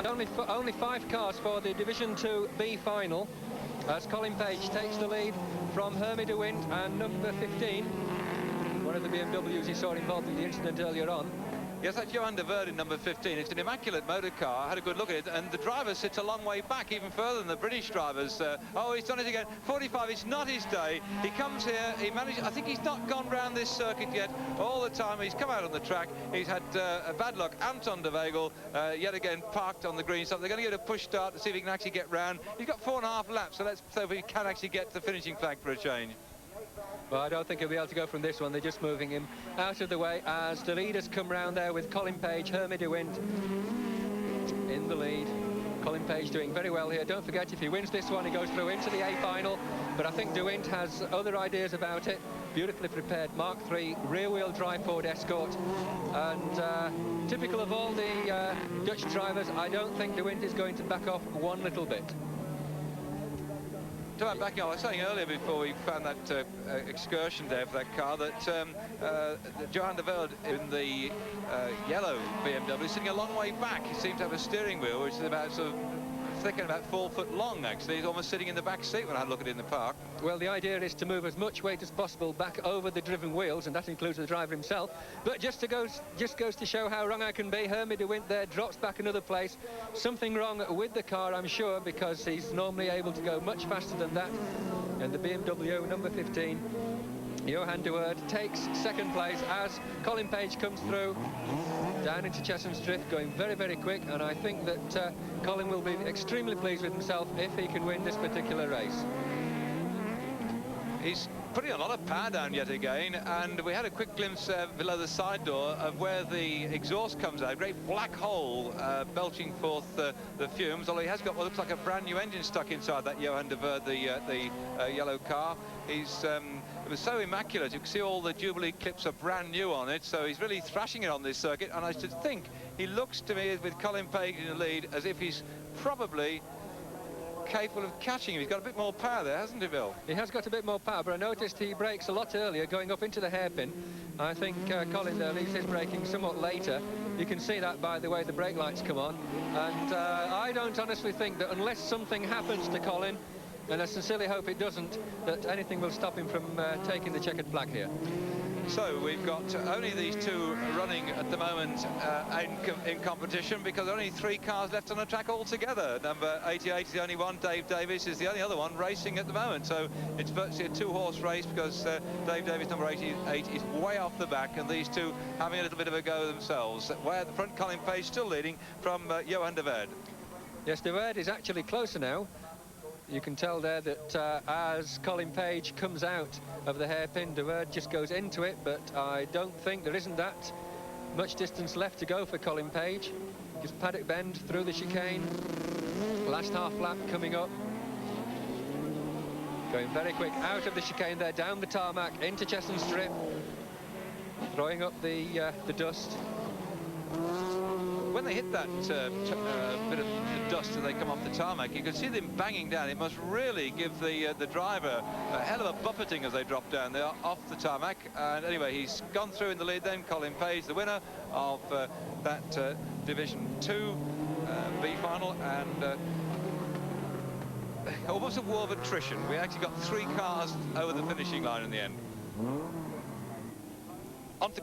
only 5 cars for the Division 2B final, as Colin Page takes the lead from Hermy de Wind and number 15, one of the BMWs he saw involved in the incident earlier on. Yes, that's Johan de Verde in number 15. It's an immaculate motor car. I had a good look at it, and the driver sits a long way back, even further than the British drivers. Oh, he's done it again. 45, it's not his day. He comes here, he managed, I think he's not gone round this circuit yet. All the time he's come out on the track, he's had a bad luck. Anton de Veghel, yet again, parked on the green stop. They're going to get a push start to see if he can actually get round. He's got 4.5 laps, so let's see if he can actually get to the finishing flag for a change. Well, I don't think he'll be able to go from this one. They're just moving him out of the way as the leaders come round there with Colin Page, Hermy de Wind in the lead. Colin Page doing very well here. Don't forget, if he wins this one, he goes through into the A final. But I think de Wind has other ideas about it. Beautifully prepared Mark III rear-wheel drive Ford Escort. And typical of all the Dutch drivers, I don't think de Wind is going to back off one little bit. About backing off, I was saying earlier before we found that excursion there for that car that Johan de Velde in the yellow BMW is sitting a long way back. He seems to have a steering wheel which is about sort of thick and about 4 foot long, actually. He's almost sitting in the back seat when I had a look at it in the park. Well, the idea is to move as much weight as possible back over the driven wheels, and that includes the driver himself. But just goes to show how wrong I can be. Hermy de Wind there drops back another place. Something wrong with the car, I'm sure, because he's normally able to go much faster than that. And the BMW number 15, Johan de Verde, takes second place as Colin Page comes through down into Chesham's Drift, going very, very quick. And I think that Colin will be extremely pleased with himself if he can win this particular race. He's putting a lot of power down yet again, and we had a quick glimpse below the side door of where the exhaust comes out. A great black hole belching forth the fumes, although he has got what looks like a brand new engine stuck inside that Johan de Verde, the yellow car. It was so immaculate. You can see all the Jubilee clips are brand new on it, so he's really thrashing it on this circuit. And I should think he looks to me, with Colin Page in the lead, as if he's probably capable of catching him. He's got a bit more power there, hasn't he, Bill? He has got a bit more power, but I noticed he brakes a lot earlier, going up into the hairpin. I think Colin there leaves his braking somewhat later. You can see that by the way the brake lights come on. And I don't honestly think that unless something happens to Colin, and I sincerely hope it doesn't, that anything will stop him from taking the checkered flag here. So we've got only these two running at the moment in competition, because only 3 cars left on the track altogether. Number 88 is the only one. Dave Davis is the only other one racing at the moment. So it's virtually a 2-horse race, because Dave Davis, number 88, is way off the back, and these two having a little bit of a go themselves. Way at the front, Colin Page still leading from Johan de Verde. Yes, de Verde is actually closer now. You can tell there that as Colin Page comes out of the hairpin, de Verde just goes into it, but I don't think there isn't that much distance left to go for Colin Page. Just paddock bend through the chicane. Last half lap coming up. Going very quick out of the chicane there, down the tarmac, into Chesham's Strip. Throwing up the dust. When they hit that bit of dust as they come off the tarmac, you can see them banging down. It must really give the driver a hell of a buffeting as they drop down there off the tarmac. And anyway, he's gone through in the lead then. Colin Page, the winner of that Division 2 B final, and almost a war of attrition. We actually got 3 cars over the finishing line in the end. On to